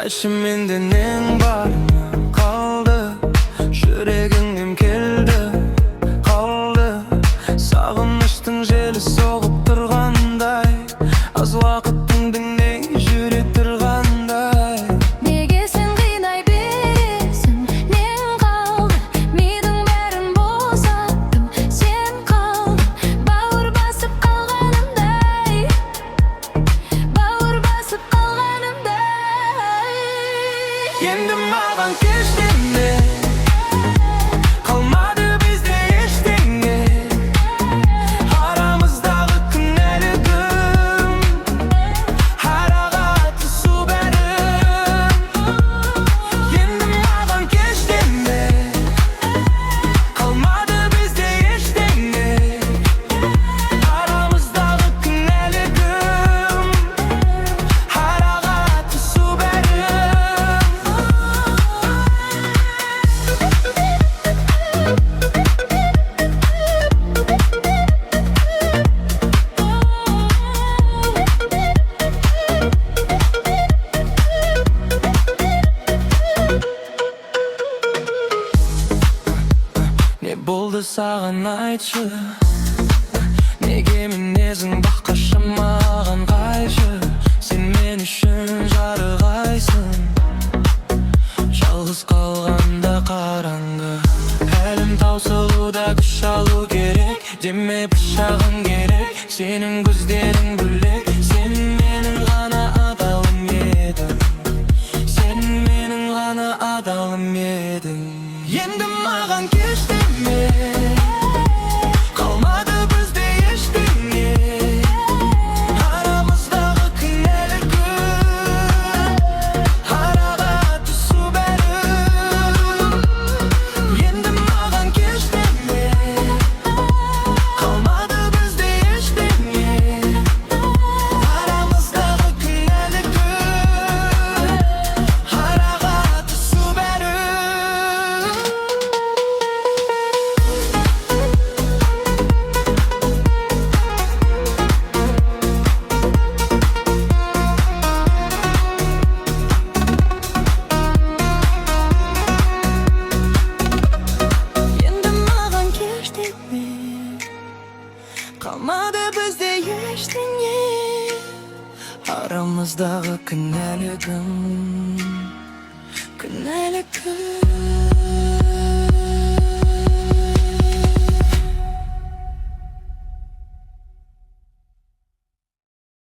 Ayşe mende neң бар қалды, жүрегіңнен келді қалды. Сағыныштың желі соғып тұрғандай, аз уақыттың не жүре тұрғандай. Неге сен қинай бересің, нең қалды, мидың бәрін босаттым, сен қалдың. Бауыр басып қалғанымдай, бауыр басып қалғанымдай. Енді маған кеш деме, қалмады бізде ештеңе. Арамыздағы кінәлі күн, араға түсу бәрін. Енді маған кеш деме, қалмады бізде ештеңе. Арамыздағы кінәлі күн, араға түсу бәрін. Не болды саған айтшы, неге мінезің басқаша маған қайшы. Сен мен үшін жарығайсың, жалғыз қалғанда қараңғы. Әлім таусылуда күш алу керек, деме пышағың керек. Сенің көздерің бөлек, сен менің ғана адалым едің, сен менің ғана адалым едің. Енді маған кеш деме, қалмады бізде ештеңе. Арамыздағы кінәлі күн, араға түсу бәрін. Енді маған кеш деме, қалмады бізде ештеңе. Арамыздағы кінәлі күн, араға түсу бәрін. Енді маған кеш деме, қалмады бізде ештеңе. Арамыздағы кінәлі күн, кінәлі күн.